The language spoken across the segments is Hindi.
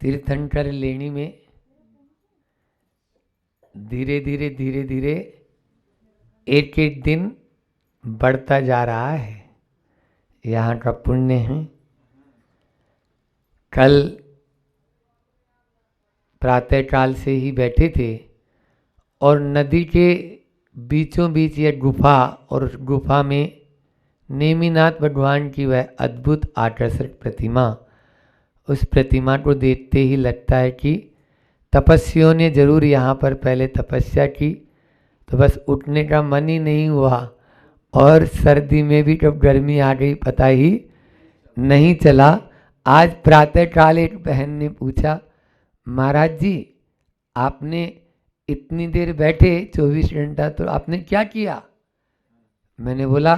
तीर्थंकर लेणी में धीरे धीरे धीरे धीरे एक एक दिन बढ़ता जा रहा है। यहाँ का पुण्य है। कल प्रातःकाल से ही बैठे थे और नदी के बीचों बीच ये गुफा, और उस गुफा में नेमिनाथ भगवान की वह अद्भुत आकर्षक प्रतिमा, उस प्रतिमा को देखते ही लगता है कि तपस्वियों ने जरूर यहाँ पर पहले तपस्या की, तो बस उठने का मन ही नहीं हुआ। और सर्दी में भी कब गर्मी आ गई पता ही नहीं चला। आज प्रातःकाल एक बहन ने पूछा, महाराज जी आपने इतनी देर बैठे 24 घंटा, तो आपने क्या किया? मैंने बोला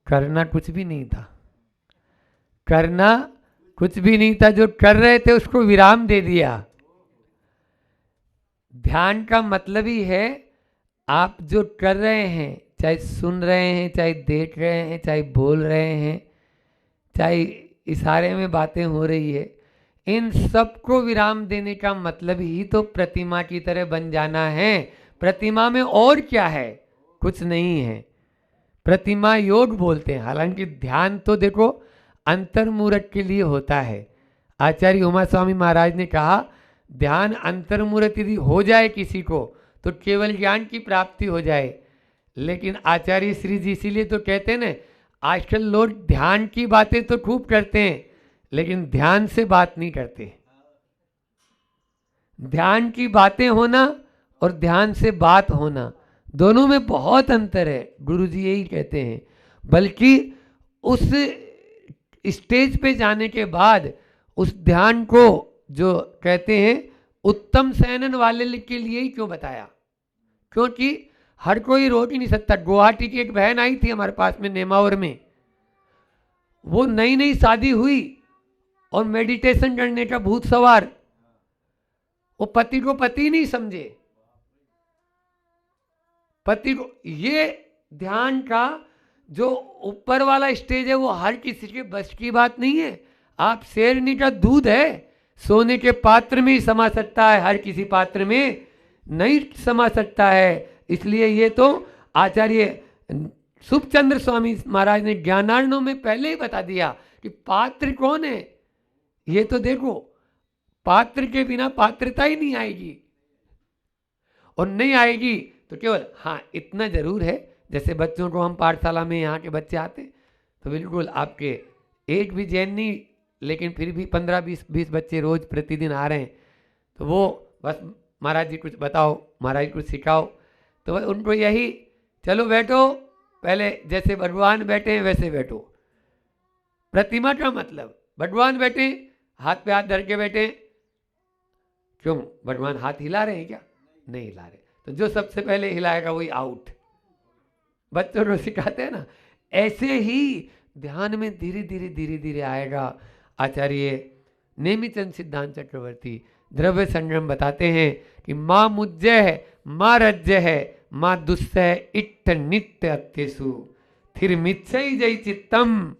करना कुछ भी नहीं था, करना कुछ भी नहीं था, जो कर रहे थे उसको विराम दे दिया। ध्यान का मतलब ही है आप जो कर रहे हैं, चाहे सुन रहे हैं, चाहे देख रहे हैं, चाहे बोल रहे हैं, चाहे इशारे में बातें हो रही है, इन सबको विराम देने का मतलब ही तो प्रतिमा की तरह बन जाना है। प्रतिमा में और क्या है? कुछ नहीं है। प्रतिमा योग बोलते हैं। हालांकि ध्यान तो देखो अंतर्मूर्त के लिए होता है। आचार्य उमा स्वामी महाराज ने कहा ध्यान अंतर्मूर्त यदि हो जाए किसी को तो केवल ज्ञान की प्राप्ति हो जाए। लेकिन आचार्य श्री जी इसीलिए तो कहते हैं ना, आजकल लोग ध्यान की बातें तो खूब करते हैं लेकिन ध्यान से बात नहीं करते। ध्यान की बातें होना और ध्यान से बात होना, दोनों में बहुत अंतर है। गुरुजी यही कहते हैं। बल्कि उस स्टेज पे जाने के बाद उस ध्यान को जो कहते हैं उत्तम सैनन वाले के लिए ही क्यों बताया, क्योंकि हर कोई रोक ही नहीं सकता। गुवाहाटी की एक बहन आई थी हमारे पास में नेमावर में, वो नई नई शादी हुई और मेडिटेशन करने का भूत सवार, वो पति को पति नहीं समझे, पति को। ये ध्यान का जो ऊपर वाला स्टेज है वो हर किसी के बस की बात नहीं है। आप शेरनी का दूध है, सोने के पात्र में ही समा सकता है, हर किसी पात्र में नहीं समा सकता है। इसलिए ये तो आचार्य सुखचंद्र स्वामी महाराज ने ज्ञानार्णव में पहले ही बता दिया कि पात्र कौन है। ये तो देखो, पात्र के बिना पात्रता ही नहीं आएगी, और नहीं आएगी तो केवल हाँ इतना जरूर है, जैसे बच्चों को हम पाठशाला में यहाँ के बच्चे आते तो बिल्कुल आपके एक भी जैन नहीं, लेकिन फिर भी 15-20 बच्चे रोज प्रतिदिन आ रहे हैं, तो वो बस महाराज जी कुछ बताओ, महाराज जी कुछ सिखाओ, तो बस उनको यही, चलो बैठो, पहले जैसे भगवान बैठे हैं वैसे बैठो। प्रतिमा का मतलब भगवान बैठे, हाथ पे हाथ धर के बैठे, क्यों भगवान हाथ हिला रहे हैं क्या? नहीं हिला रहे, तो जो सबसे पहले हिलाएगा वही आउट। बच्चों को सिखाते हैं ना, ऐसे ही ध्यान में धीरे धीरे धीरे धीरे आएगा। आचार्य नेमिचंद सिद्धांत चक्रवर्ती द्रव्य संग्रम बताते हैं कि माँ मुज्जय है, माँ रज्य है, माँ दुस्सह इट्ट नित्य अत्यसु थिर मिच्छई जय चित्तम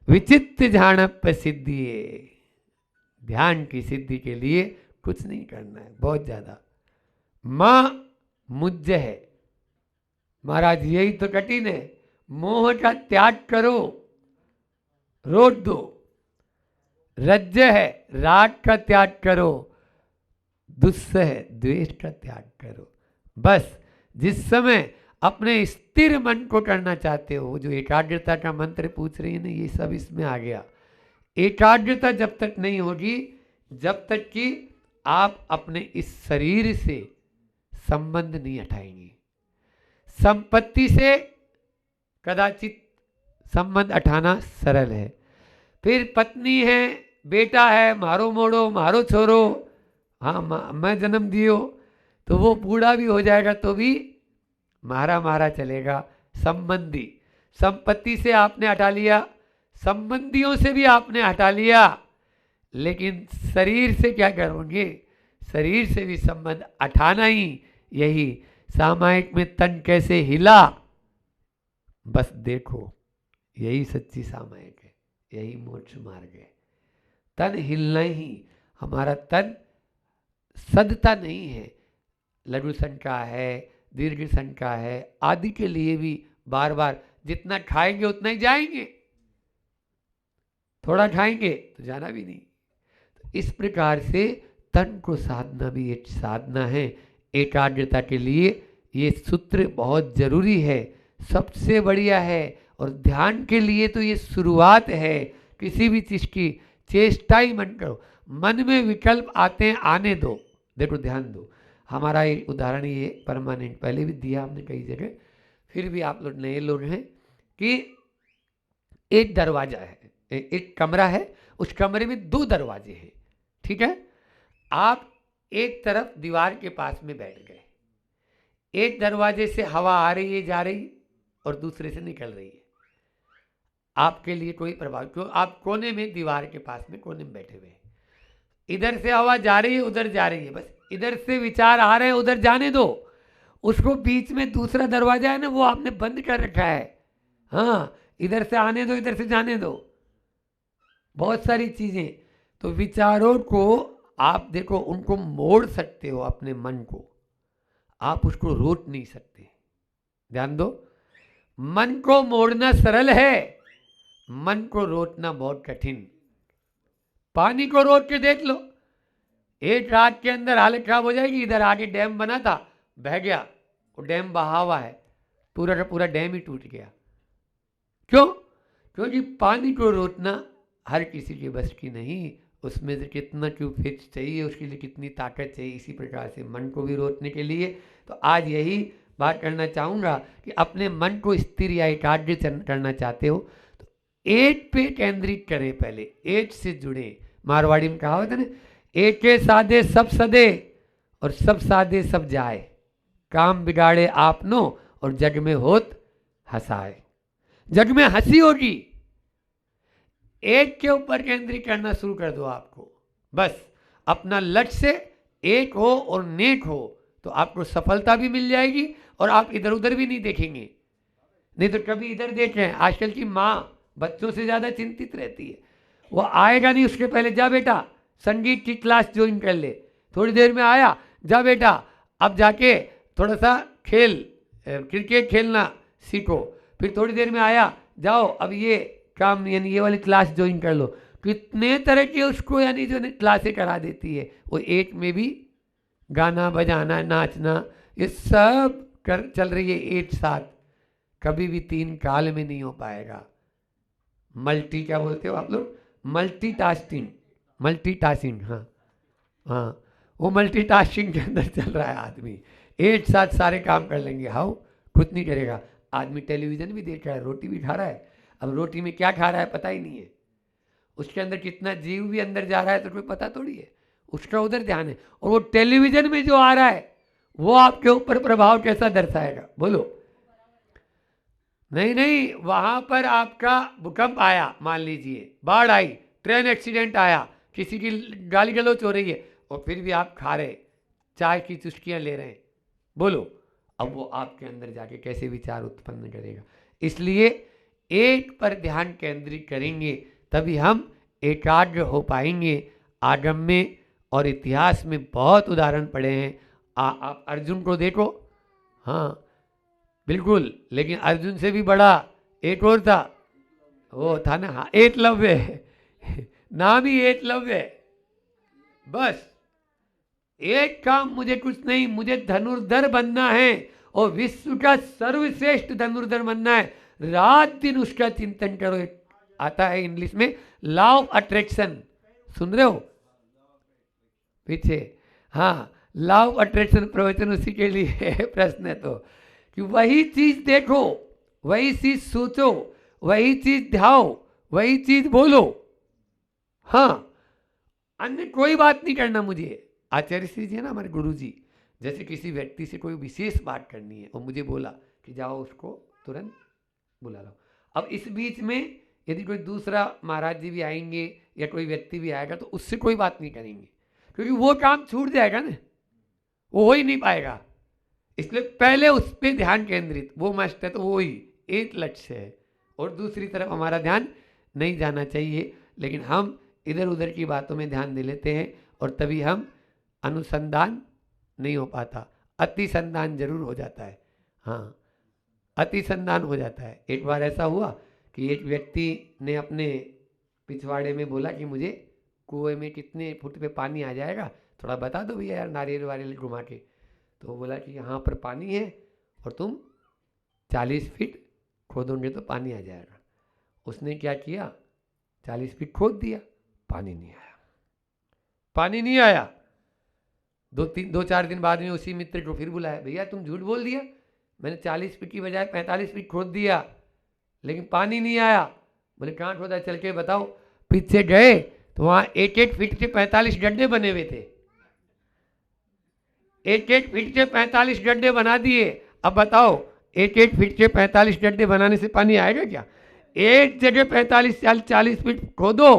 विचित्र झाणप्य सिद्धिये। ध्यान की सिद्धि के लिए कुछ नहीं करना है, बहुत ज्यादा। माँ मुज्जय है, महाराज यही तो कठिन है। मोह का त्याग करो, रोक दो। रज्य है, राग का त्याग करो। दुस्सह है, द्वेष का त्याग करो। बस जिस समय अपने स्थिर मन को करना चाहते हो, जो एकाग्रता का मंत्र पूछ रही है ना, ये सब इसमें आ गया। एकाग्रता जब तक नहीं होगी जब तक कि आप अपने इस शरीर से संबंध नहीं हटाएंगे। संपत्ति से कदाचित संबंध हटाना सरल है, फिर पत्नी है, बेटा है, मारो मोड़ो, मारो छोड़ो, हाँ मैं जन्म दियो, तो वो बूढ़ा भी हो जाएगा तो भी मारा मारा चलेगा। संबंधी, संपत्ति से आपने हटा लिया, संबंधियों से भी आपने हटा लिया, लेकिन शरीर से क्या करोगे? शरीर से भी संबंध हटाना ही यही सामायिक में तन कैसे हिला, बस देखो, यही सच्ची सामायिक है, यही मोक्ष मार्ग है। तन हिलना ही, हमारा तन सदता नहीं है, लघु सन का है, दीर्घ सन का है, आदि के लिए भी बार बार जितना खाएंगे उतना ही जाएंगे, थोड़ा खाएंगे तो जाना भी नहीं। तो इस प्रकार से तन को साधना भी एक साधना है एकाग्रता के लिए। ये सूत्र बहुत जरूरी है, सबसे बढ़िया है। और ध्यान के लिए तो ये शुरुआत है किसी भी चीज की। चेष्टा ही मन करो, मन में विकल्प आते हैं आने दो। देखो ध्यान दो, हमारा एक उदाहरण ये परमानेंट पहले भी दिया हमने कई जगह, फिर भी आप लोग नए लोग हैं कि एक दरवाजा है, एक कमरा है, उस कमरे में 2 दरवाजे हैं, ठीक है। आप एक तरफ दीवार के पास में बैठ गए, एक दरवाजे से हवा आ रही है जा रही और दूसरे से निकल रही है, आपके लिए कोई प्रभाव क्यों? आप कोने में दीवार के पास में कोने में बैठे हुए हैं, इधर से हवा जा रही है उधर जा रही है, बस इधर से विचार आ रहे हैं उधर जाने दो। उसको बीच में दूसरा दरवाजा है ना, वो आपने बंद कर रखा है। हाँ, इधर से आने दो इधर से जाने दो, बहुत सारी चीजें। तो विचारों को आप देखो, उनको मोड़ सकते हो अपने मन को, आप उसको रोक नहीं सकते। ध्यान दो, मन को मोड़ना सरल है, मन को रोकना बहुत कठिन। पानी को रोक के देख लो, एक रात के अंदर हालत खराब हो जाएगी। इधर आगे डैम बना था, बह गया, वो डैम बहा हुआ है, पूरा का पूरा डैम ही टूट गया। क्यों? क्योंकि पानी को रोकना हर किसी के बस की नहीं, उसमें से कितना क्यूबिक चाहिए, उसके लिए कितनी ताकत चाहिए। इसी प्रकार से मन को भी रोकने के लिए तो आज यही बात करना चाहूँगा कि अपने मन को स्थिर या एकाग्र करना चाहते हो तो एक पे केंद्रित करें, पहले एक से जुड़े। मारवाड़ी में कहा होता है ना, एक के साधे सब सदे और सब साधे सब जाए, काम बिगाड़े आपनो और जग में होत हंसाए। जग में हंसी होगी, एक के ऊपर केंद्रित करना शुरू कर दो आपको, बस अपना लक्ष्य एक हो और नेक हो तो आपको सफलता भी मिल जाएगी और आप इधर उधर भी नहीं देखेंगे। नहीं तो कभी इधर देख रहे हैं, आजकल की माँ बच्चों से ज़्यादा चिंतित रहती है, वो आएगा नहीं उसके पहले जा बेटा संगीत की क्लास ज्वाइन कर ले, थोड़ी देर में आया जा बेटा अब जाके थोड़ा सा खेल, क्रिकेट खेलना सीखो, फिर थोड़ी देर में आया जाओ अब ये काम यानी ये वाली क्लास ज्वाइन कर लो। कितने तरह के उसको यानी जो क्लासें करा देती है, वो एक में भी गाना बजाना नाचना ये सब चल रही है एक साथ, कभी भी 3 काल में नहीं हो पाएगा। मल्टी क्या बोलते हो आप लोग? मल्टीटास्किंग, मल्टीटास्किंग, हाँ हाँ, वो मल्टीटास्किंग के अंदर चल रहा है आदमी, एक साथ सारे काम कर लेंगे। हाउ खुद नहीं करेगा आदमी, टेलीविजन भी देख रहा है, रोटी भी खा रहा है, अब रोटी में क्या खा रहा है पता ही नहीं है, उसके अंदर कितना जीव भी अंदर जा रहा है तो कोई पता थोड़ी है, उसका उधर ध्यान है। और वो टेलीविजन में जो आ रहा है वो आपके ऊपर प्रभाव कैसा दर्शाएगा बोलो? नहीं नहीं, वहां पर आपका भूकंप आया, मान लीजिए बाढ़ आई, ट्रेन एक्सीडेंट आया, किसी की गाली गलौज हो रही है और फिर भी आप खा रहे, चाय की चुस्कियां ले रहे हैं, बोलो अब वो आपके अंदर जाके कैसे विचार उत्पन्न करेगा? इसलिए एक पर ध्यान केंद्रित करेंगे तभी हम एकाग्र हो पाएंगे। आगम में और इतिहास में बहुत उदाहरण पड़े हैं। आप अर्जुन को देखो, हाँ बिल्कुल, लेकिन अर्जुन से भी बड़ा एक और था, वो था ना, हाँ एकलव्य, नाम ही एकलव्य। बस एक काम, मुझे कुछ नहीं, मुझे धनुर्धर बनना है और विश्व का सर्वश्रेष्ठ धनुर्धर बनना है, रात दिन उसका चिंतन करो। आता है इंग्लिश में लॉ ऑफ अट्रैक्शन, सुन रहे हो पीछे? हाँ, लॉ ऑफ अट्रैक्शन प्रवचन उसी के लिए है। प्रश्न है तो कि वही चीज देखो, वही चीज सोचो, वही चीज ध्याओ, वही चीज बोलो, हाँ अन्य कोई बात नहीं करना। मुझे आचार्य श्री जी है ना हमारे गुरु जी, जैसे किसी व्यक्ति से कोई विशेष बात करनी है और मुझे बोला कि जाओ उसको तुरंत बुला लो। अब इस बीच में यदि कोई दूसरा महाराज जी भी आएंगे या कोई व्यक्ति भी आएगा तो उससे कोई बात नहीं करेंगे, क्योंकि वो काम छूट जाएगा ना, वो हो ही नहीं पाएगा। इसलिए पहले उस पर ध्यान केंद्रित, वो मस्त है तो वो ही एक लक्ष्य है और दूसरी तरफ हमारा ध्यान नहीं जाना चाहिए। लेकिन हम इधर उधर की बातों में ध्यान दे लेते हैं और तभी हम अनुसंधान नहीं हो पाता, अतिसंधान जरूर हो जाता है। हाँ, अतिसंधान हो जाता है। एक बार ऐसा हुआ कि एक व्यक्ति ने अपने पिछवाड़े में बोला कि मुझे कुएं में कितने फुट पे पानी आ जाएगा, थोड़ा बता दो भैया यार, नारियल वारियल घुमा के। तो वो बोला कि यहाँ पर पानी है और तुम 40 फीट खोदोगे तो पानी आ जाएगा। उसने क्या किया, 40 फीट खोद दिया, पानी नहीं आया। पानी नहीं आया। 2-4 दिन बाद में उसी मित्र को फिर बुलाया, भैया तुम झूठ बोल दिया, मैंने 40 फीट की बजाय 45 फीट खोद दिया लेकिन पानी नहीं आया। बोले कहाँ खोदा, चल के बताओ। पीछे गए तो वहाँ 1-1 फीट से 45 गड्ढे बने हुए थे। 1-1 फीट से 45 गड्ढे बना दिए। अब बताओ 1-1 फीट से 45 गड्ढे बनाने से पानी आएगा क्या? एक जगह 45-40 फीट खोदो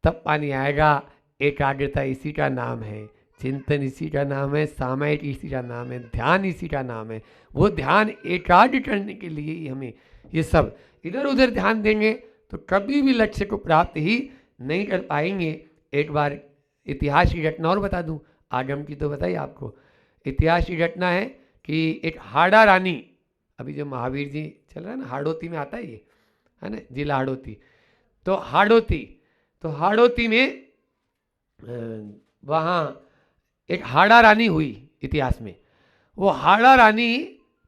तब पानी आएगा। एकाग्रता इसी का नाम है, चिंतन इसी का नाम है, सामायिक इसी का नाम है, ध्यान इसी का नाम है। वो ध्यान एकाग्र करने के लिए ही हमें ये सब इधर उधर ध्यान देंगे तो कभी भी लक्ष्य को प्राप्त ही नहीं कर पाएंगे। एक बार इतिहास की घटना और बता दूं, आगम की तो बताइए आपको। इतिहास की घटना है कि एक हाड़ा रानी, अभी जो महावीर जी चल रहा है ना, हाड़ौती में आता है ये, है ना, जिला हाड़ौती। तो हाड़ौती में वहाँ एक हाड़ा रानी हुई इतिहास में। वो हाड़ा रानी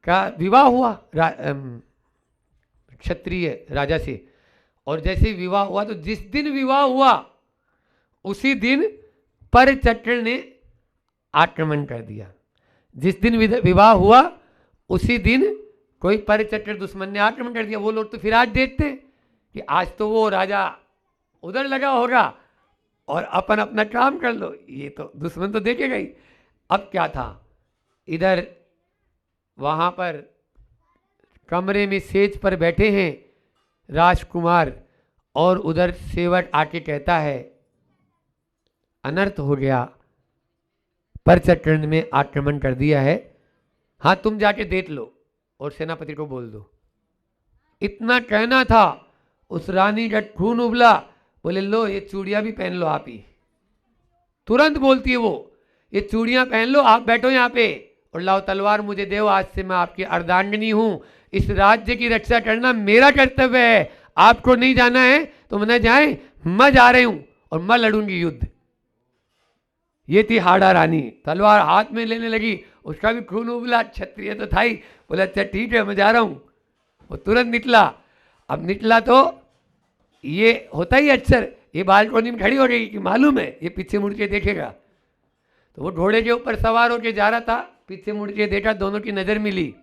का विवाह हुआ क्षत्रिय राजा से, और जैसे विवाह हुआ तो जिस दिन विवाह हुआ उसी दिन परचट्र ने आक्रमण कर दिया। जिस दिन विवाह हुआ उसी दिन कोई परचट्र दुश्मन ने आक्रमण कर दिया। वो लोग तो फिर आज देखते हैं कि आज तो वो राजा उधर लगा होगा और अपन अपना काम कर लो, ये तो दुश्मन तो देखेगा ही। अब क्या था, इधर वहाँ पर कमरे में सेज पर बैठे हैं राजकुमार, और उधर सेवक आके कहता है अनर्थ हो गया, परचट्र में आक्रमण कर दिया है, हाँ तुम जाके देख लो और सेनापति को बोल दो। इतना कहना था, उस रानी का खून उबला। बोले लो ये चूड़ियाँ भी पहन लो आप ही। तुरंत बोलती है वो, ये चूड़ियाँ पहन लो, आप बैठो यहाँ पे और लाओ तलवार मुझे दो, आज से मैं आपकी अर्धांगिनी हूँ। इस राज्य की रक्षा करना मेरा कर्तव्य है, आपको नहीं जाना है तो मैं जाए, मैं जा रही हूँ और मैं लड़ूंगी युद्ध। ये थी हाड़ा रानी, तलवार हाथ में लेने लगी, उसका भी खून उबला, क्षत्रिय तो था ही। बोला अच्छा ठीक है मैं जा रहा हूँ। वो तुरंत निकला। अब निकला तो ये होता ही अक्सर, ये बालकोनी में खड़ी हो गई कि मालूम है ये पीछे मुड़ के देखेगा। तो वो घोड़े के ऊपर सवार होकर जा रहा था, पीछे मुड़ के देखा, दोनों की नज़र मिली।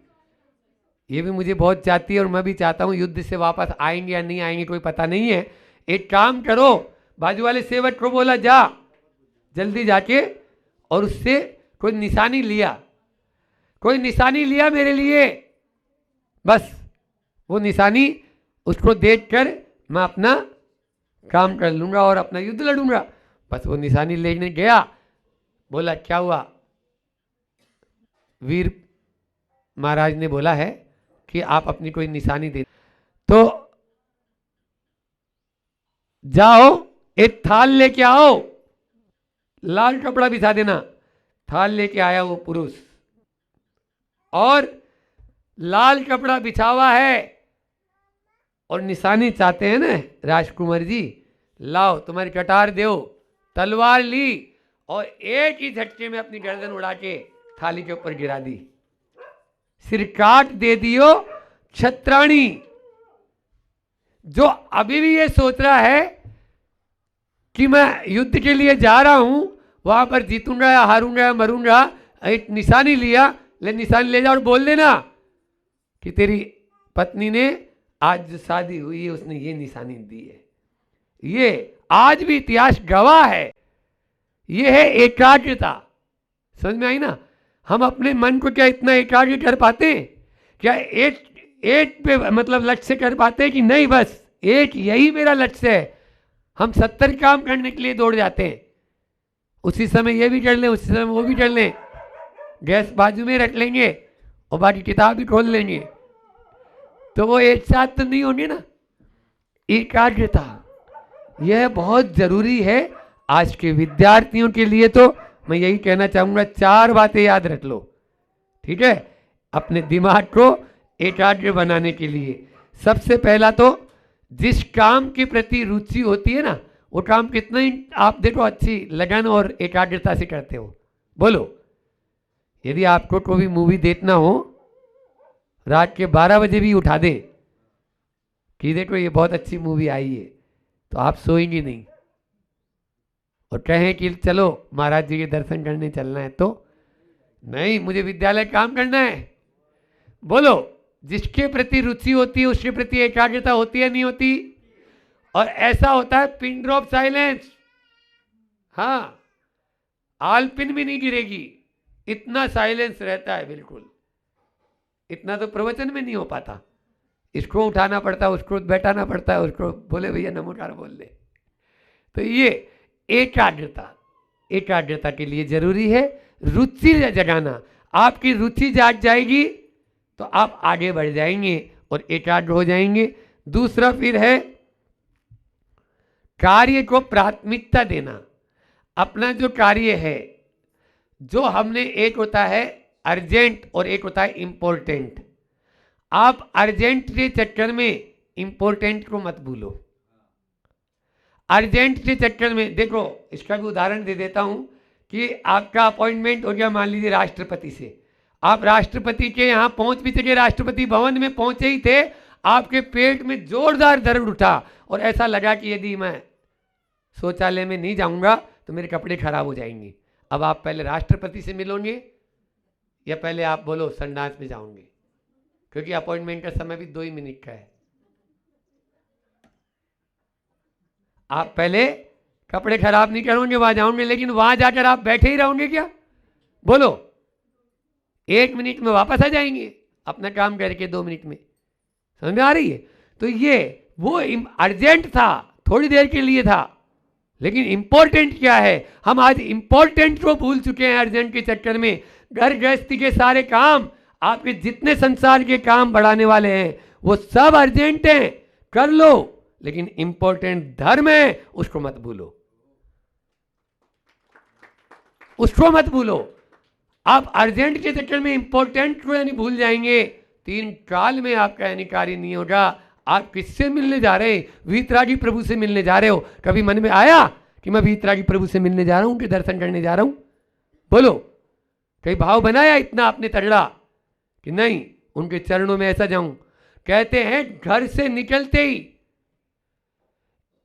ये भी मुझे बहुत चाहती है और मैं भी चाहता हूँ, युद्ध से वापस आएंगे या नहीं आएंगे कोई पता नहीं है, एक काम करो। बाजू वाले सेवक को बोला जा जल्दी जाके और उससे कोई निशानी लिया, कोई निशानी लिया मेरे लिए, बस वो निशानी उसको देखकर मैं अपना काम कर लूँगा और अपना युद्ध लड़ूंगा। बस वो निशानी लेने गया। बोला क्या हुआ, वीर महाराज ने बोला है कि आप अपनी कोई निशानी दे, तो जाओ एक थाल लेके आओ, लाल कपड़ा बिछा देना। थाल लेके आया वो पुरुष और लाल कपड़ा बिछा हुआ है और निशानी चाहते हैं ना राजकुमार जी, लाओ तुम्हारी कटार दो। तलवार ली और एक ही झटके में अपनी गर्दन उड़ा के थाली के ऊपर गिरा दी, सिर काट दे दियो छत्राणी। जो अभी भी ये सोच रहा है कि मैं युद्ध के लिए जा रहा हूं, वहां पर जीतूंगा या हारूंगा या मरूंगा, एक निशानी लिया, ले निशानी ले जा और बोल देना कि तेरी पत्नी ने आज जो शादी हुई है उसने ये निशानी दी है। ये आज भी इतिहास गवाह है। ये है एकाग्रता। समझ में आई ना? हम अपने मन को क्या इतना एकाग्र कर पाते हैं? क्या एक पे मतलब लक्ष्य कर पाते हैं कि नहीं बस एक यही मेरा लक्ष्य है? हम 70 काम करने के लिए दौड़ जाते हैं, उसी समय ये भी कर लें, उसी समय वो भी कर लें, गैस बाजू में रख लेंगे और बाकी किताब भी खोल लेंगे, तो वो एक साथ तो नहीं होंगे ना। एकाग्रता यह बहुत जरूरी है आज के विद्यार्थियों के लिए तो मैं यही कहना चाहूंगा, 4 बातें याद रख लो, ठीक है, अपने दिमाग को एकाग्र बनाने के लिए। सबसे पहला तो जिस काम के प्रति रुचि होती है ना, वो काम कितना ही आप देखो अच्छी लगन और एकाग्रता से करते हो। बोलो, यदि आपको कोई मूवी देखना हो, रात के 12 बजे भी उठा दे कि देखो ये बहुत अच्छी मूवी आई है, तो आप सोएंगे नहीं और कहें कि चलो महाराज जी के दर्शन करने चलना है, तो नहीं, मुझे विद्यालय काम करना है। बोलो, जिसके प्रति रुचि होती है उसके प्रति एकाग्रता होती है नहीं होती? और ऐसा होता है पिन ड्रॉप साइलेंस, हाँ, आलपिन भी नहीं गिरेगी, इतना साइलेंस रहता है बिल्कुल। इतना तो प्रवचन में नहीं हो पाता, इसको उठाना पड़ता है, उसको बैठाना पड़ता है, उसको बोले भैया नमोकार बोल दे। तो ये एकाग्रता, एकाग्रता के लिए जरूरी है रुचि जगाना। आपकी रुचि जाग जाएगी तो आप आगे बढ़ जाएंगे और एकाग्र हो जाएंगे। दूसरा फिर है कार्य को प्राथमिकता देना। अपना जो कार्य है, जो हमने, एक होता है अर्जेंट और एक होता है इंपॉर्टेंट। आप अर्जेंट के चक्कर में इंपॉर्टेंट को मत भूलो। अर्जेंट के चक्कर में देखो, इसका भी उदाहरण दे देता हूं कि आपका अपॉइंटमेंट हो गया मान लीजिए राष्ट्रपति से, आप राष्ट्रपति के यहाँ पहुंच भी सके, राष्ट्रपति भवन में पहुंचे ही थे, आपके पेट में जोरदार दर्द उठा और ऐसा लगा कि यदि मैं शौचालय में नहीं जाऊंगा तो मेरे कपड़े खराब हो जाएंगे। अब आप पहले राष्ट्रपति से मिलोगे या पहले आप बोलो संडास में जाओगे? क्योंकि अपॉइंटमेंट का समय भी 2 ही मिनट का है। आप पहले कपड़े खराब नहीं करोगे, वहां जाओगे, लेकिन वहां जाकर आप बैठे ही रहोगे क्या? बोलो, 1 मिनट में वापस आ जाएंगे अपना काम करके, 2 मिनट में। समझ में आ रही है? तो ये वो अर्जेंट था, थोड़ी देर के लिए था, लेकिन इंपॉर्टेंट क्या है? हम आज इंपॉर्टेंट को भूल चुके हैं अर्जेंट के चक्कर में। घर गृहस्थी के सारे काम, आपके जितने संसार के काम बढ़ाने वाले हैं वो सब अर्जेंट हैं, कर लो, लेकिन इंपॉर्टेंट धर्म है उसको मत भूलो, उसको मत भूलो। आप अर्जेंट के चक्कर में इंपॉर्टेंट को यानी भूल जाएंगे, 3 काल में आपका यानी कार्य नहीं होगा। आप किससे मिलने जा रहे हैं? वीतरागी प्रभु से मिलने जा रहे हो। कभी मन में आया कि मैं वीतरागी प्रभु से मिलने जा रहा हूं, उनके दर्शन करने जा रहा हूं? बोलो, कई भाव बनाया इतना आपने तगड़ा कि नहीं उनके चरणों में ऐसा जाऊं? कहते हैं घर से निकलते ही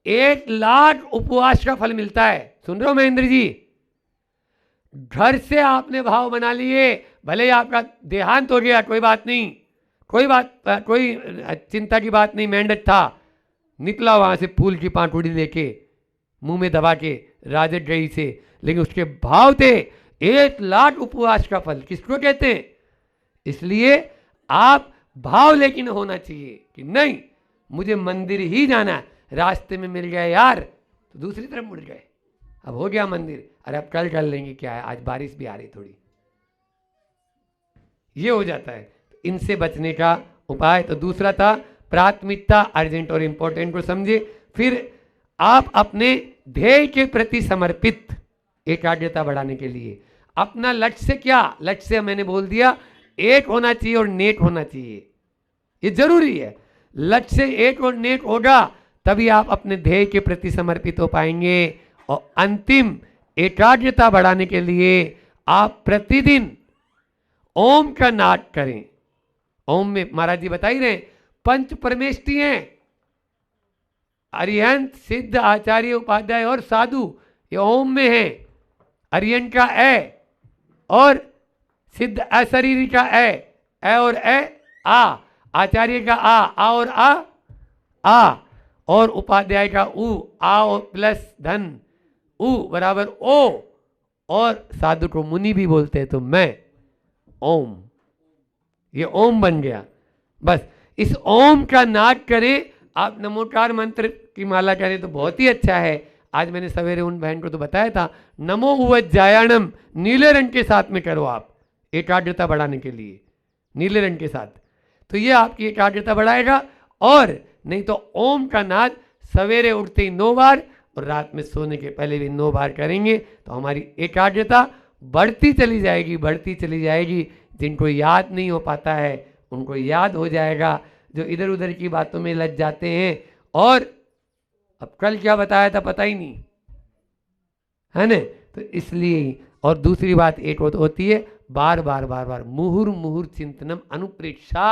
1 लाख उपवास का फल मिलता है। सुन रहे हो महेंद्र जी? घर से आपने भाव बना लिए, भले ही आपका देहांत हो गया, कोई बात नहीं, कोई चिंता की बात नहीं। मेंढक था, निकला वहां से फूल की पांखुड़ी लेके, मुंह में दबा के राजट गई से, लेकिन उसके भाव थे 1 लाख उपवास का फल। किसको कहते हैं? इसलिए आप भाव लेकिन होना चाहिए कि नहीं मुझे मंदिर ही जाना है। रास्ते में मिल गए यार तो दूसरी तरफ मुड़ गए, अब हो गया मंदिर, अरे अब कल कर लेंगे, क्या है आज बारिश भी आ रही थोड़ी, ये हो जाता है। इनसे बचने का उपाय तो दूसरा था प्राथमिकता, अर्जेंट और इंपॉर्टेंट को समझे। फिर आप अपने ध्येय के प्रति समर्पित, एकाग्रता बढ़ाने के लिए अपना लक्ष्य क्या, लक्ष्य मैंने बोल दिया एक होना चाहिए और नेक होना चाहिए, ये जरूरी है। लक्ष्य एक और नेक होगा तभी आप अपने ध्येय के प्रति समर्पित हो पाएंगे। और अंतिम एकाग्रता बढ़ाने के लिए आप प्रतिदिन ओम का नाद करें। ओम में महाराज जी बता ही रहे 5 परमेष्टि हैं, अरिहंत, सिद्ध, आचार्य, उपाध्याय और साधु, ये ओम में है। अरिहंत का ए और सिद्ध अशरीरी का ए और आ, आचार्य का आ और आ, और उपाध्याय का उ, आ और प्लस धन, उ बराबर ओ, और साधु को मुनि भी बोलते हैं तो मैं, ओम, ये ओम बन गया। बस इस ओम का नाद करें। आप नमोकार मंत्र की माला करें तो बहुत ही अच्छा है। आज मैंने सवेरे उन बहन को तो बताया था, नमो उवज्जायणम नीले रंग के साथ में करो आप, एकाग्रता बढ़ाने के लिए नीले रंग के साथ, तो ये आपकी एकाग्रता बढ़ाएगा। और नहीं तो ओम का नाद सवेरे उठते ही 9 बार, और रात में सोने के पहले भी 9 बार करेंगे तो हमारी एकाग्रता बढ़ती चली जाएगी। जिनको याद नहीं हो पाता है उनको याद हो जाएगा, जो इधर उधर की बातों में लग जाते हैं। और अब कल क्या बताया था पता ही नहीं है ना, तो इसलिए। और दूसरी बात एक होती है बार बार मुहुर चिंतनम अनुप्रेक्षा।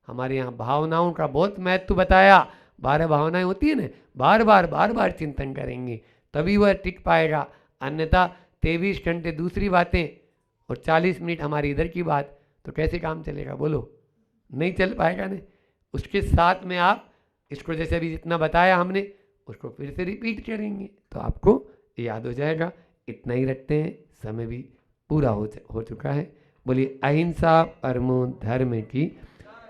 हमारे यहाँ भावनाओं का बहुत महत्व बताया। 12 भावनाएं होती है ना, बार बार चिंतन करेंगे तभी वह टिक पाएगा। अन्यथा 23 घंटे दूसरी बातें और 40 मिनट हमारी इधर की बात, तो कैसे काम चलेगा बोलो? नहीं चल पाएगा ना। उसके साथ में आप इसको जैसे अभी जितना बताया हमने उसको फिर से रिपीट करेंगे तो आपको याद हो जाएगा। इतना ही रखते हैं, समय भी पूरा हो चुका है। बोलिए अहिंसा परमो धर्म की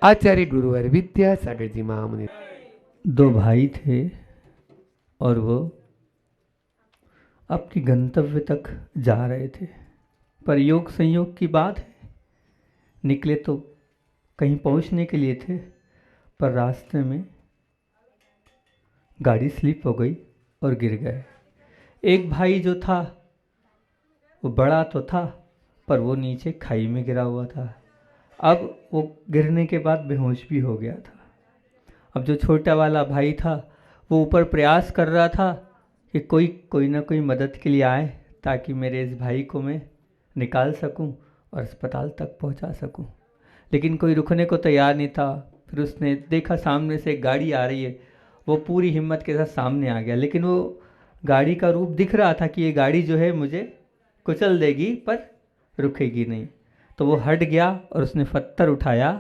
आचार्य गुरुवर विद्या सागर जी महामुनि। 2 भाई थे और वो अपनी गंतव्य तक जा रहे थे, पर योग संयोग की बात है, निकले तो कहीं पहुंचने के लिए थे, पर रास्ते में गाड़ी स्लिप हो गई और गिर गए। एक भाई जो था वो बड़ा तो था पर वो नीचे खाई में गिरा हुआ था। अब वो गिरने के बाद बेहोश भी हो गया था। अब जो छोटा वाला भाई था वो ऊपर प्रयास कर रहा था कि कोई ना कोई मदद के लिए आए ताकि मेरे इस भाई को मैं निकाल सकूं और अस्पताल तक पहुंचा सकूं, लेकिन कोई रुकने को तैयार नहीं था। फिर उसने देखा सामने से एक गाड़ी आ रही है, वो पूरी हिम्मत के साथ सामने आ गया, लेकिन वो गाड़ी का रूप दिख रहा था कि ये गाड़ी जो है मुझे कुचल देगी पर रुकेगी नहीं। तो वो हट गया और उसने पत्थर उठाया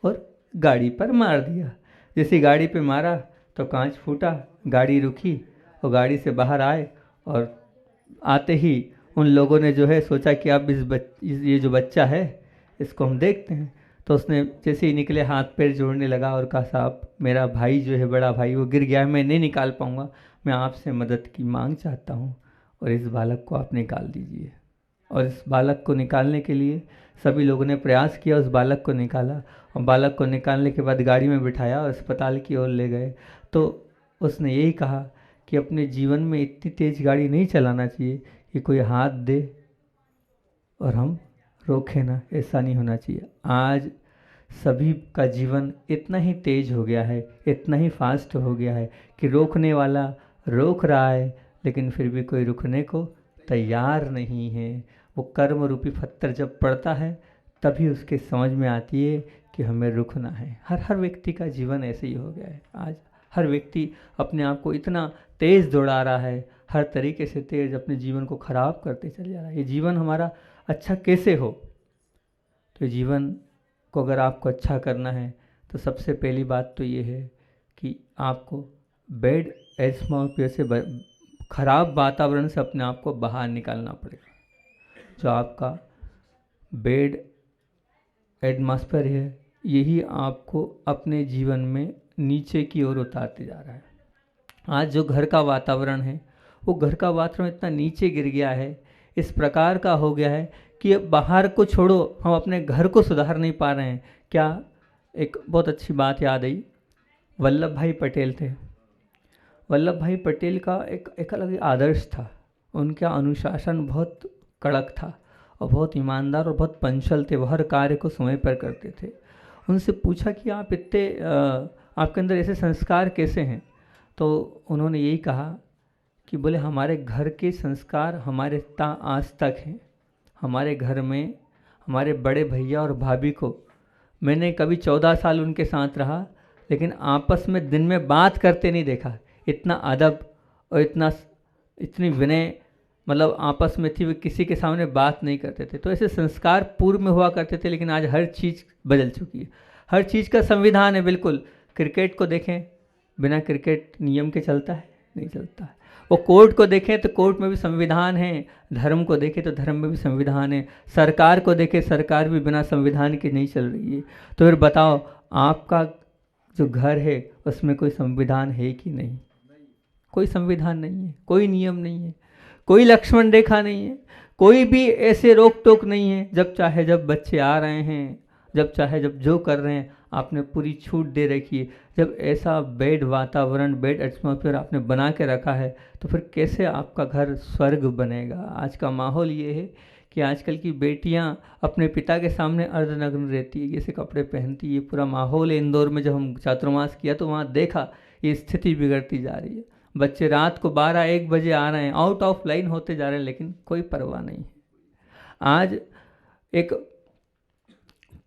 और गाड़ी पर मार दिया। जैसे गाड़ी पे मारा तो कांच फूटा, गाड़ी रुकी और गाड़ी से बाहर आए, और आते ही उन लोगों ने जो है सोचा कि अब ये जो बच्चा है इसको हम देखते हैं। तो उसने जैसे ही निकले हाथ पैर जोड़ने लगा और कहा साहब मेरा भाई जो है बड़ा भाई वो गिर गया है, मैं नहीं निकाल पाऊँगा, मैं आपसे मदद की मांग चाहता हूँ और इस बालक को आप निकाल दीजिए। और इस बालक को निकालने के लिए सभी लोगों ने प्रयास किया, उस बालक को निकाला और बालक को निकालने के बाद गाड़ी में बिठाया और अस्पताल की ओर ले गए। तो उसने यही कहा कि अपने जीवन में इतनी तेज़ गाड़ी नहीं चलाना चाहिए कि कोई हाथ दे और हम रोके ना, ऐसा नहीं होना चाहिए। आज सभी का जीवन इतना ही तेज हो गया है, इतना ही फास्ट हो गया है कि रोकने वाला रोक रहा है लेकिन फिर भी कोई रुकने को तैयार नहीं है। वो कर्म रूपी पत्थर जब पड़ता है तभी उसके समझ में आती है कि हमें रुकना है। हर व्यक्ति का जीवन ऐसे ही हो गया है। आज हर व्यक्ति अपने आप को इतना तेज़ दौड़ा रहा है, हर तरीके से तेज़ अपने जीवन को ख़राब करते चले जा रहा है। ये जीवन हमारा अच्छा कैसे हो? तो जीवन को अगर आपको अच्छा करना है तो सबसे पहली बात तो ये है कि आपको बैड एटमॉस्फेयर से, ख़राब वातावरण से अपने आप को बाहर निकालना पड़ेगा। जो आपका बैड एटमॉस्फेयर है यही आपको अपने जीवन में नीचे की ओर उतारते जा रहा है। आज जो घर का वातावरण है वो घर का वातावरण इतना नीचे गिर गया है, इस प्रकार का हो गया है कि बाहर को छोड़ो हम अपने घर को सुधार नहीं पा रहे हैं। क्या एक बहुत अच्छी बात याद आई, वल्लभ भाई पटेल थे। वल्लभ भाई पटेल का एक अलग आदर्श था। उनका अनुशासन बहुत कड़क था और बहुत ईमानदार और बहुत पंचल थे। वो हर कार्य को समय पर करते थे। उनसे पूछा कि आप इतने आपके अंदर ऐसे संस्कार कैसे हैं? तो उन्होंने यही कहा कि बोले हमारे घर के संस्कार हमारे आज तक हैं। हमारे घर में हमारे बड़े भैया और भाभी को मैंने कभी 14 साल उनके साथ रहा लेकिन आपस में दिन में बात करते नहीं देखा। इतना अदब और इतनी विनय मतलब आपस में थी, वे किसी के सामने बात नहीं करते थे। तो ऐसे संस्कार पूर्व में हुआ करते थे, लेकिन आज हर चीज़ बदल चुकी है। हर चीज़ का संविधान है। बिल्कुल क्रिकेट को देखें, बिना क्रिकेट नियम के चलता है? नहीं चलता है। वो कोर्ट को देखें तो कोर्ट में भी संविधान है, धर्म को देखें तो धर्म में भी संविधान है, सरकार को देखें सरकार भी बिना संविधान के नहीं चल रही है। तो फिर बताओ आपका जो घर है उसमें कोई संविधान है कि नहीं? कोई संविधान नहीं है, कोई नियम नहीं है, कोई लक्ष्मण रेखा नहीं है, कोई भी ऐसे रोक टोक नहीं है। जब चाहे जब बच्चे आ रहे हैं, जब चाहे जब जो कर रहे हैं, आपने पूरी छूट दे रखी है। जब ऐसा बेड वातावरण, बेड एटमॉस्फेयर आपने बना के रखा है तो फिर कैसे आपका घर स्वर्ग बनेगा। आज का माहौल ये है कि आजकल की बेटियां अपने पिता के सामने अर्धनग्न रहती है, जैसे कपड़े पहनती है। ये पूरा माहौल है। इंदौर में जब हम चातुर्मास किया तो वहाँ देखा ये स्थिति बिगड़ती जा रही है। बच्चे रात को 12-1 बजे आ रहे हैं, आउट ऑफ लाइन होते जा रहे हैं, लेकिन कोई परवाह नहीं है। आज एक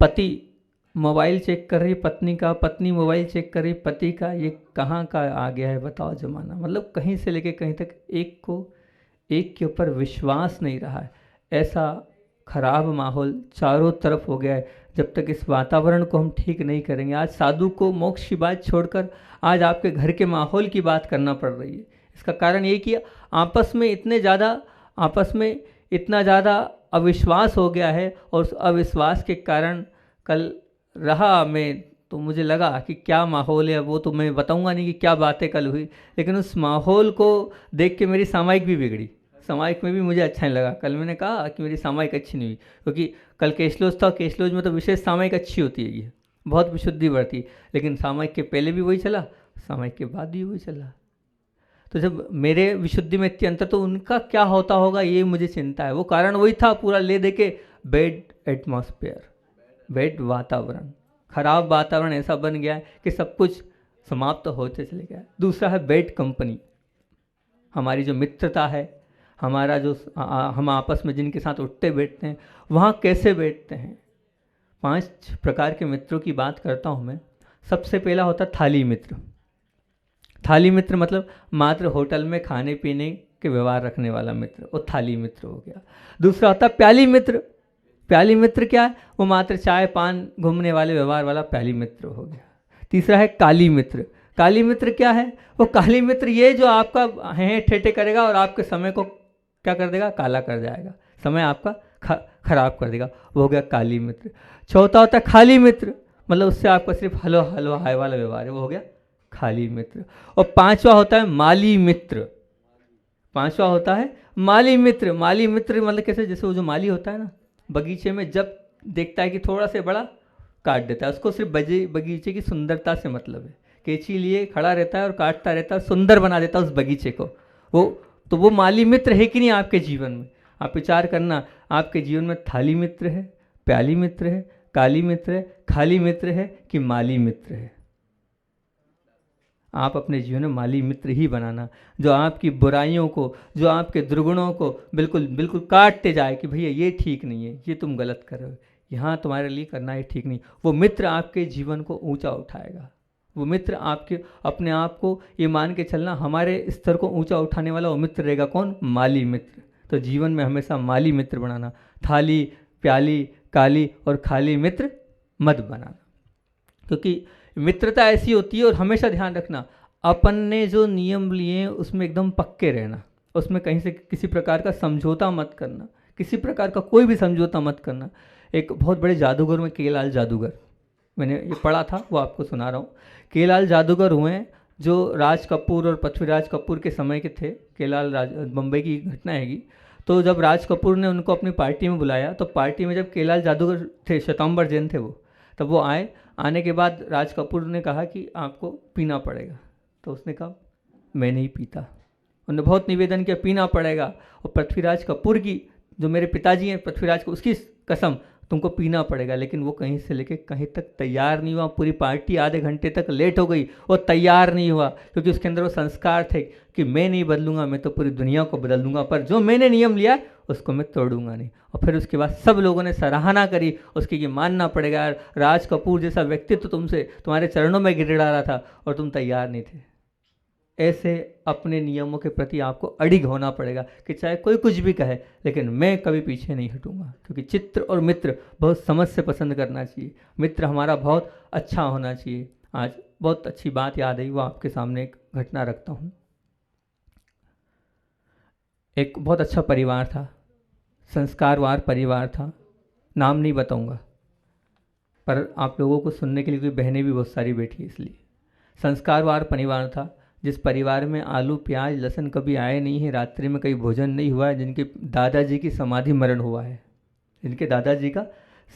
पति मोबाइल चेक कर रही पत्नी का, पत्नी मोबाइल चेक कर रही पति का, ये कहाँ का आ गया है बताओ ज़माना। मतलब कहीं से लेके कहीं तक एक के ऊपर विश्वास नहीं रहा है। ऐसा खराब माहौल चारों तरफ हो गया है। जब तक इस वातावरण को हम ठीक नहीं करेंगे, आज साधु को मोक्ष की बात छोड़कर आज आपके घर के माहौल की बात करना पड़ रही है। इसका कारण ये कि आपस में इतना ज़्यादा अविश्वास हो गया है, और उस अविश्वास के कारण कल रहा मैं तो मुझे लगा कि क्या माहौल है, वो तो मैं बताऊंगा नहीं कि क्या बातें कल हुई, लेकिन उस माहौल को देख के मेरी सामायिक भी बिगड़ी। सामायिक में भी मुझे अच्छा नहीं लगा। कल मैंने कहा कि मेरी सामायिक अच्छी नहीं हुई, क्योंकि कल केशलोज था। केशलोज में तो विशेष सामायिक अच्छी होती है, ये बहुत विशुद्धि बढ़ती, लेकिन सामायिक के पहले भी वही चला, सामायिक के बाद भी वही चला। तो जब मेरे विशुद्धि में इतनी अंतर, तो उनका क्या होता होगा ये मुझे चिंता है। वो कारण वही था, पूरा ले दे के बेड एटमॉस्फेयर, बेड वातावरण, खराब वातावरण ऐसा बन गया है कि सब कुछ समाप्त होते चले गया। दूसरा है बेड कंपनी। हमारी जो मित्रता है, हमारा जो हम आपस में जिनके साथ उठते बैठते हैं, वहाँ कैसे बैठते हैं। 5 प्रकार के मित्रों की बात करता हूँ मैं। सबसे पहला होता है थाली मित्र। थाली मित्र मतलब मात्र होटल में खाने पीने के व्यवहार रखने वाला मित्र, वो थाली मित्र हो गया। दूसरा होता है प्याली मित्र। प्याली मित्र क्या है? वो मात्र चाय पान घूमने वाले व्यवहार वाला प्याली मित्र हो गया। तीसरा है काली मित्र। काली मित्र क्या है? वो काली मित्र ये जो आपका हैं ठेठे करेगा और आपके समय को क्या कर देगा? काला कर जाएगा, समय आपका खराब कर देगा, वो हो गया काली मित्र। चौथा होता है खाली मित्र, मतलब उससे आपका सिर्फ हलो हलो हाय वाला व्यवहार है, वो हो गया खाली मित्र। और 5वां होता है माली मित्र। 5वां होता है माली मित्र। माली मित्र मतलब कैसे? जैसे वो जो माली होता है ना, बगीचे में जब देखता है कि थोड़ा से बड़ा काट देता है, उसको सिर्फ बगीचे की सुंदरता से मतलब है। कैंची लिए खड़ा रहता है और काटता रहता है, सुंदर बना देता है उस बगीचे को। वो माली मित्र है कि नहीं आपके जीवन में? आप विचार करना, आपके जीवन में थाली मित्र है, प्याली मित्र है, काली मित्र है, खाली मित्र है कि माली मित्र है? आप अपने जीवन में माली मित्र ही बनाना, जो आपकी बुराइयों को, जो आपके दुर्गुणों को बिल्कुल बिल्कुल काटते जाए कि भैया ये ठीक नहीं है, ये तुम गलत कर रहे हो, यहाँ तुम्हारे लिए करना है ठीक नहीं। वो मित्र आपके जीवन को ऊंचा उठाएगा। वो मित्र आपके अपने आप को ये मान के चलना, हमारे स्तर को ऊंचा उठाने वाला वो मित्र रहेगा। कौन? माली मित्र। तो जीवन में हमेशा माली मित्र बनाना, थाली प्याली काली और खाली मित्र मत बनाना। क्योंकि मित्रता ऐसी होती है, और हमेशा ध्यान रखना, अपन ने जो नियम लिए हैं उसमें एकदम पक्के रहना, उसमें कहीं से किसी प्रकार का समझौता मत करना, किसी प्रकार का कोई भी समझौता मत करना। एक बहुत बड़े जादूगर में केलाल जादूगर, मैंने ये पढ़ा था, वो आपको सुना रहा हूँ। केलाल जादूगर हुए हैं जो राज कपूर और पृथ्वीराज कपूर के समय के थे। केलाल बम्बई की घटना हैगी। तो जब राज कपूर ने उनको अपनी पार्टी में बुलाया, तो पार्टी में जब केलाल जादूगर थे, श्वेतांबर जैन थे वो, तब वो आए। आने के बाद राज कपूर ने कहा कि आपको पीना पड़ेगा, तो उसने कहा मैं नहीं पीता। उन्होंने बहुत निवेदन किया पीना पड़ेगा, और पृथ्वीराज कपूर की, जो मेरे पिताजी हैं पृथ्वीराज को, उसकी कसम तुमको पीना पड़ेगा। लेकिन वो कहीं से लेके कहीं तक तैयार नहीं हुआ। पूरी पार्टी आधे घंटे तक लेट हो गई, वो तैयार नहीं हुआ, क्योंकि उसके अंदर वो संस्कार थे कि मैं नहीं बदलूंगा, मैं तो पूरी दुनिया को बदल दूंगा, पर जो मैंने नियम लिया उसको मैं तोड़ूंगा नहीं। और फिर उसके बाद सब लोगों ने सराहना करी उसकी कि मानना पड़ेगा यार, राज कपूर जैसा व्यक्तित्व तुमसे तुम्हारे चरणों में गिड़गिड़ा रहा था और तुम तैयार नहीं थे। ऐसे अपने नियमों के प्रति आपको अडिग होना पड़ेगा कि चाहे कोई कुछ भी कहे, लेकिन मैं कभी पीछे नहीं हटूंगा। क्योंकि चित्र और मित्र बहुत समझ से पसंद करना चाहिए। मित्र हमारा बहुत अच्छा होना चाहिए। आज बहुत अच्छी बात याद आई, वो आपके सामने एक घटना रखता हूँ। एक बहुत अच्छा परिवार था, संस्कारवार परिवार था, नाम नहीं बताऊंगा, पर आप लोगों को सुनने के लिए, कोई बहनें भी बहुत सारी बैठी, इसलिए संस्कारवार परिवार था। जिस परिवार में आलू प्याज लहसुन कभी आए नहीं है, रात्रि में कहीं भोजन नहीं हुआ है, जिनके दादाजी की समाधि मरण हुआ है, जिनके दादाजी का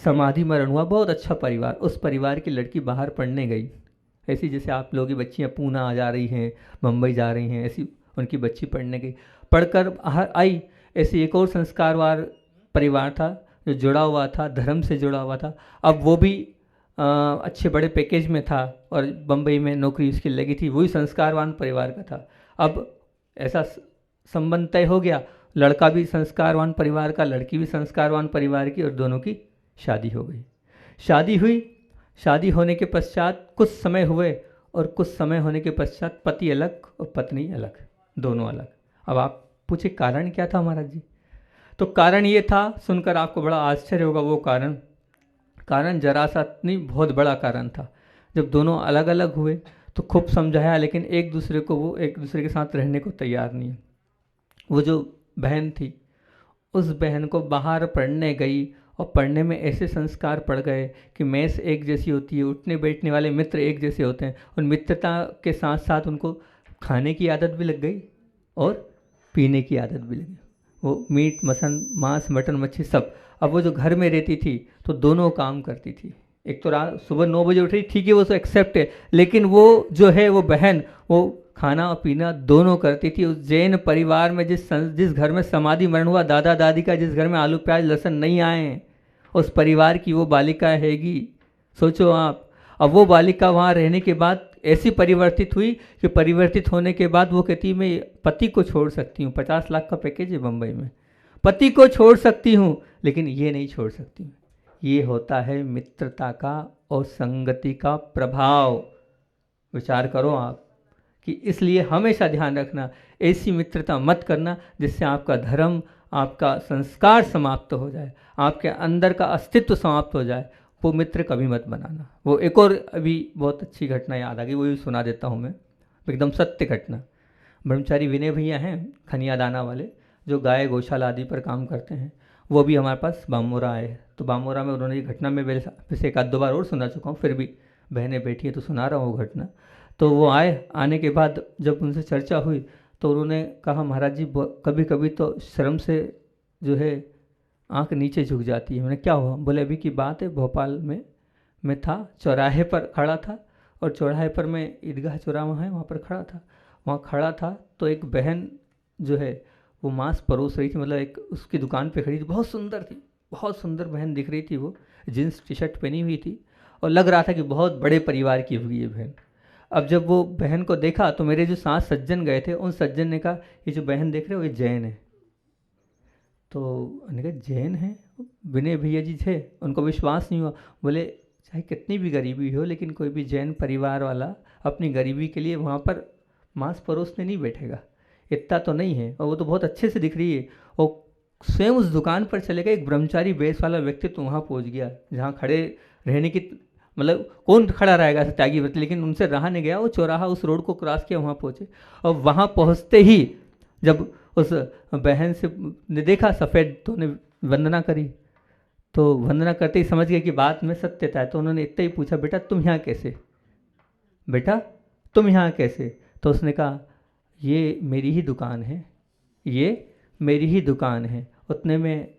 समाधि मरण हुआ, बहुत अच्छा परिवार, उस परिवार की लड़की बाहर पढ़ने गई, ऐसी जैसे आप लोगों की बच्चियाँ पूना आ जा रही हैं, मुंबई जा रही हैं, ऐसी उनकी बच्ची पढ़ने गई, पढ़कर बाहर आई। ऐसे एक और संस्कारवान परिवार था जो जुड़ा हुआ था, धर्म से जुड़ा हुआ था। अब वो भी अच्छे बड़े पैकेज में था और बम्बई में नौकरी उसकी लगी थी, वही संस्कारवान परिवार का था। अब ऐसा संबंध तय हो गया, लड़का भी संस्कारवान परिवार का, लड़की भी संस्कारवान परिवार की, और दोनों की शादी हो गई। शादी हुई, शादी होने के पश्चात कुछ समय हुए और कुछ समय होने के पश्चात पति अलग और पत्नी अलग, दोनों अलग। अब आप पूछे कारण क्या था महाराज जी? तो कारण ये था, सुनकर आपको बड़ा आश्चर्य होगा वो कारण जरा सा नहीं, बहुत बड़ा कारण था। जब दोनों अलग अलग हुए तो खूब समझाया, लेकिन एक दूसरे के साथ रहने को तैयार नहीं है। वो जो बहन थी, उस बहन को बाहर पढ़ने गई और पढ़ने में ऐसे संस्कार पड़ गए कि मेस एक जैसी होती है, उठने बैठने वाले मित्र एक जैसे होते हैं, उन मित्रता के साथ साथ उनको खाने की आदत भी लग गई और पीने की आदत भी लगी। वो मीट मांस मटन मच्छी सब। अब वो जो घर में रहती थी तो दोनों काम करती थी। एक तो रात सुबह 9 बजे उठ रही, ठीक है वो तो एक्सेप्ट है, लेकिन वो जो है वो बहन, वो खाना और पीना दोनों करती थी। उस जैन परिवार में जिस घर में समाधि मरण हुआ, दादा दादी का, जिस घर में आलू प्याज लहसुन नहीं आए, उस परिवार की वो बालिका हैगी। सोचो आप, अब वो बालिका वहाँ रहने के बाद ऐसी परिवर्तित हुई कि परिवर्तित होने के बाद वो कहती मैं पति को छोड़ सकती हूँ, 50 लाख का पैकेज है बम्बई में, पति को छोड़ सकती हूँ लेकिन ये नहीं छोड़ सकती। ये होता है मित्रता का और संगति का प्रभाव। विचार करो आप कि इसलिए हमेशा ध्यान रखना, ऐसी मित्रता मत करना जिससे आपका धर्म, आपका संस्कार समाप्त हो जाए, आपके अंदर का अस्तित्व समाप्त हो जाए। वो मित्र कभी मत बनाना। वो एक और अभी बहुत अच्छी घटना याद आ गई, वो भी सुना देता हूँ मैं, एकदम सत्य घटना। ब्रह्मचारी विनय भैया हैं खनिया दाना वाले, जो गाय गौशाला आदि पर काम करते हैं, वो भी हमारे पास बामोरा आए। तो बामोरा में उन्होंने ये घटना में वैसे एक आध दो बार और सुना चुका हूँ, फिर भी बहनें बैठी हैं तो सुना रहा हूँ वो घटना। तो वो आए, आने के बाद जब उनसे चर्चा हुई तो उन्होंने कहा महाराज जी कभी कभी तो शर्म से जो है आंख नीचे झुक जाती है। मैंने क्या हुआ? बोले अभी की बात है, भोपाल में मैं था, चौराहे पर खड़ा था, और चौराहे पर मैं ईदगाह चौराहा है वहाँ पर खड़ा था, वहाँ खड़ा था तो एक बहन जो है वो मांस परोस रही थी, मतलब एक उसकी दुकान पे खड़ी थी, बहुत सुंदर थी, बहुत सुंदर बहन दिख रही थी। वो जीन्स टी शर्ट पहनी हुई थी और लग रहा था कि बहुत बड़े परिवार की होगी ये बहन। अब जब वो बहन को देखा तो मेरे जो 7 सज्जन गए थे, उन सज्जन ने कहा ये जो बहन देख रहे हो ये जैन है। तो मैंने कहा जैन है? विनय भैया जी थे, उनको विश्वास नहीं हुआ। बोले चाहे कितनी भी गरीबी हो लेकिन कोई भी जैन परिवार वाला अपनी गरीबी के लिए वहाँ पर मांस परोसने नहीं बैठेगा, इतना तो नहीं है। और वो तो बहुत अच्छे से दिख रही है। और स्वयं उस दुकान पर चले गए, एक ब्रह्मचारी बेस वाला व्यक्ति तो वहाँ पहुँच गया जहाँ खड़े रहने की, मतलब कौन खड़ा रहेगा ऐसा त्यागी व्यक्ति, लेकिन उनसे रहा नहीं गया। वो चौराहा उस रोड को क्रॉस किया, वहाँ पहुँचे। और वहाँ पहुँचते ही जब उस बहन से ने देखा सफ़ेद, तो उन्हें वंदना करी। तो वंदना करते ही समझ गए कि बात में सत्यता है। तो उन्होंने इतना ही पूछा बेटा तुम यहाँ कैसे, बेटा तुम यहाँ कैसे? तो उसने कहा ये मेरी ही दुकान है, ये मेरी ही दुकान है। उतने में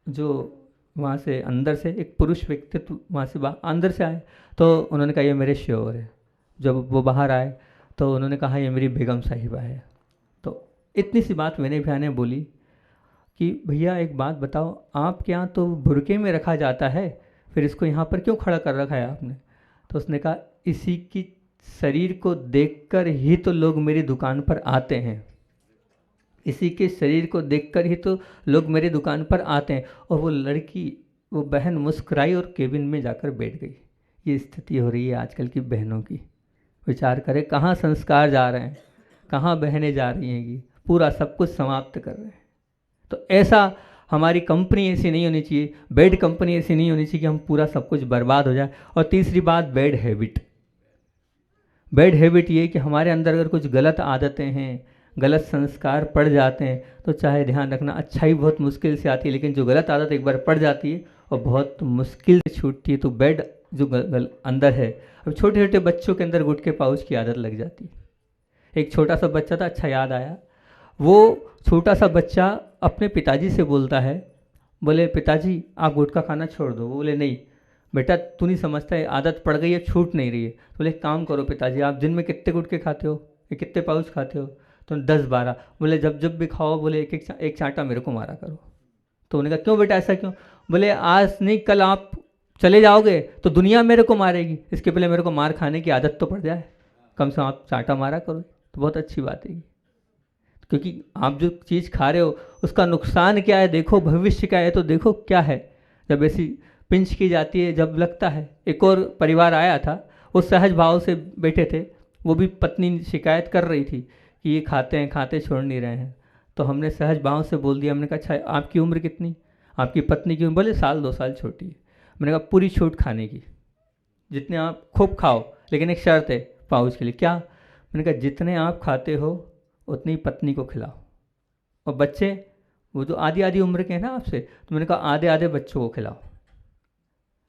जो वहाँ से अंदर से एक पुरुष व्यक्तित्व वहाँ से अंदर से आए, तो उन्होंने कहा ये मेरे श्योर है। जब वो बाहर आए तो उन्होंने कहा ये मेरी बेगम साहिबा है। तो इतनी सी बात मैंने भैया ने बोली कि भैया एक बात बताओ, आपके यहाँ तो बुरके में रखा जाता है, फिर इसको यहाँ पर क्यों खड़ा कर रखा है आपने? तो उसने कहा इसी की शरीर को देखकर ही तो लोग मेरी दुकान पर आते हैं, इसी के शरीर को देखकर ही तो लोग मेरी दुकान पर आते हैं। और वो लड़की, वो बहन मुस्कुराई और केबिन में जाकर बैठ गई। ये स्थिति हो रही है आजकल की बहनों की। विचार करें कहाँ संस्कार जा रहे हैं, कहाँ बहनें जा रही हैं कि पूरा सब कुछ समाप्त कर रहे हैं। तो ऐसा हमारी कंपनी ऐसी नहीं होनी चाहिए, बैड कंपनी ऐसी नहीं होनी चाहिए कि हम पूरा सब कुछ बर्बाद हो जाए। और तीसरी बात बैड हैबिट। बैड हैबिट ये कि हमारे अंदर अगर कुछ गलत आदतें हैं, गलत संस्कार पड़ जाते हैं, तो चाहे ध्यान रखना अच्छाई बहुत मुश्किल से आती है, लेकिन जो गलत आदत एक बार पड़ जाती है और बहुत मुश्किल से छूटती है। तो बैड जो अंदर है, अब छोटे छोटे बच्चों के अंदर गुटखे पाउच की आदत लग जाती है। एक छोटा सा बच्चा था, अच्छा याद आया, वो छोटा सा बच्चा अपने पिताजी से बोलता है, बोले पिताजी आप गुटखा खाना छोड़ दो। वो बोले नहीं बेटा, तू नहीं समझता है, आदत पड़ गई है, छूट नहीं रही है। तो बोले एक काम करो पिताजी, आप दिन में कितने गुटखे खाते हो, ये कितने पाउच खाते हो? तो 10-12। बोले जब जब भी खाओ बोले एक चांटा मेरे को मारा करो। तो उन्होंने कहा क्यों बेटा ऐसा क्यों? बोले आज नहीं कल आप चले जाओगे तो दुनिया मेरे को मारेगी, इसके पहले मेरे को मार खाने की आदत तो पड़ जाए, कम से कम आप चांटा मारा करो। तो बहुत अच्छी बात है, क्योंकि आप जो चीज़ खा रहे हो उसका नुकसान क्या है देखो, भविष्य क्या है तो देखो क्या है। जब ऐसी पिंच की जाती है, जब लगता है। एक और परिवार आया था, वो सहज भाव से बैठे थे, वो भी पत्नी शिकायत कर रही थी कि ये खाते छोड़ नहीं रहे हैं। तो हमने सहज भाव से बोल दिया, हमने कहा अच्छा आपकी उम्र कितनी, आपकी पत्नी की उम्र? बोले 1-2 साल छोटी है। मैंने कहा पूरी छूट खाने की, जितने आप खूब खाओ, लेकिन एक शर्त है पाउच के लिए। क्या? मैंने कहा जितने आप खाते हो उतनी पत्नी को खिलाओ, और बच्चे वो जो आधी आधी उम्र के हैं ना आपसे, तो मैंने कहा आधे आधे बच्चों को खिलाओ।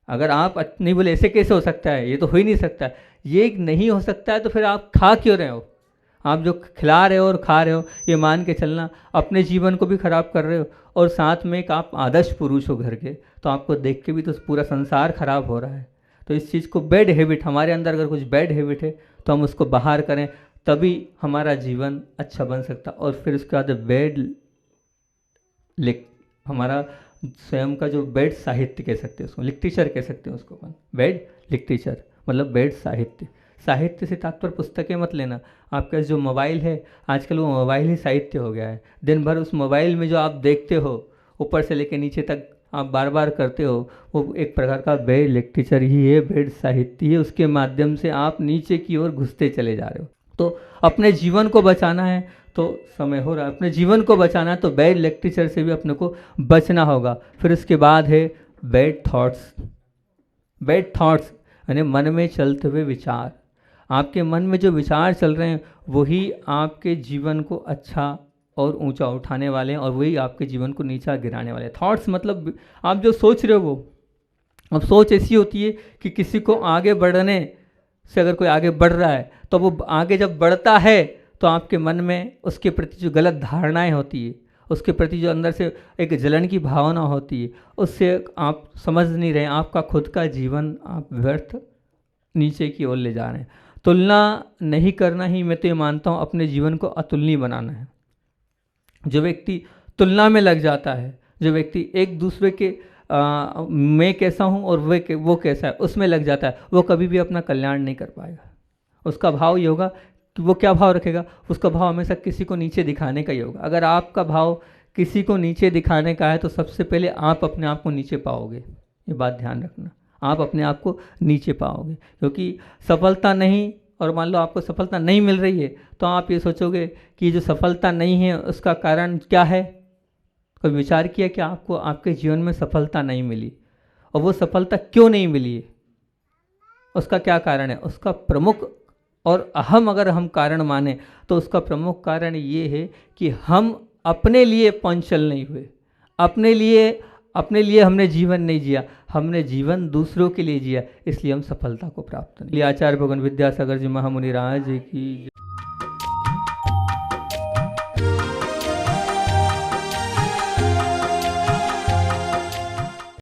अगर आप नहीं, बोले ऐसे कैसे हो सकता है, ये तो हो ही नहीं सकता है। ये नहीं हो सकता है तो फिर आप खा क्यों रहे हो? आप जो खिला रहे हो और खा रहे हो, ये मान के चलना अपने जीवन को भी खराब कर रहे हो, और साथ में एक आप आदर्श पुरुष हो घर के, तो आपको देख के भी तो पूरा संसार खराब हो रहा है। तो इस चीज़ को, बैड हैबिट, हमारे अंदर अगर कुछ बैड हैबिट है तो हम उसको बाहर करें, तभी हमारा जीवन अच्छा बन सकता। और फिर उसके बाद हमारा स्वयं का जो बैड साहित्य कह सकते हैं उसको, लिटरेचर कह सकते हैं उसको अपन, बैड लिटरेचर मतलब बैड साहित्य। साहित्य से तात्पर्य पुस्तकें मत लेना। आपका जो मोबाइल है आजकल, वो मोबाइल ही साहित्य हो गया है। दिन भर उस मोबाइल में जो आप देखते हो, ऊपर से लेकर नीचे तक आप बार बार करते हो, वो एक प्रकार का बैड लिटरेचर ही है, बैड साहित्य है। उसके माध्यम से आप नीचे की ओर घुसते चले जा रहे हो। तो अपने जीवन को बचाना है तो समय हो रहा है, अपने जीवन को बचाना है तो बैड लिटरेचर से भी अपने को बचना होगा। फिर उसके बाद है बैड थॉट्स। बैड थॉट्स यानी मन में चलते हुए विचार। आपके मन में जो विचार चल रहे हैं वही आपके जीवन को अच्छा और ऊंचा उठाने वाले हैं, और वही आपके जीवन को नीचा गिराने वाले हैं। थॉट्स मतलब आप जो सोच रहे हो वो। अब सोच ऐसी होती है कि किसी को आगे बढ़ने से, अगर कोई आगे बढ़ रहा है तो वो आगे जब बढ़ता है तो आपके मन में उसके प्रति जो गलत धारणाएं होती है, उसके प्रति जो अंदर से एक जलन की भावना होती है, उससे आप समझ नहीं रहे, आपका खुद का जीवन आप व्यर्थ नीचे की ओर ले जा रहे हैं। तुलना नहीं करना ही, मैं तो ये मानता हूँ, अपने जीवन को अतुलनीय बनाना है। जो व्यक्ति तुलना में लग जाता है, जो व्यक्ति एक दूसरे के मैं कैसा हूँ और वो कैसा है उसमें लग जाता है, वो कभी भी अपना कल्याण नहीं कर पाएगा। उसका भाव ये होगा कि वो क्या भाव रखेगा, उसका भाव हमेशा किसी को नीचे दिखाने का ही होगा। अगर आपका भाव किसी को नीचे दिखाने का है तो सबसे पहले आप अपने आप को नीचे पाओगे, ये बात ध्यान रखना। आप अपने आप को नीचे पाओगे, क्योंकि सफलता नहीं, और मान लो आपको सफलता नहीं मिल रही है तो आप ये सोचोगे कि जो सफलता नहीं है उसका कारण क्या है। कभी विचार किया कि आपको आपके जीवन में सफलता नहीं मिली, और वो सफलता क्यों नहीं मिली है, उसका क्या कारण है? उसका प्रमुख और अहम अगर हम कारण माने तो उसका प्रमुख कारण ये है कि हम अपने लिए पंचल नहीं हुए, अपने लिए हमने जीवन नहीं जिया, हमने जीवन दूसरों के लिए जिया, इसलिए हम सफलता को प्राप्त नहीं। आचार्य भगवान विद्यासागर जी महामुनि राज की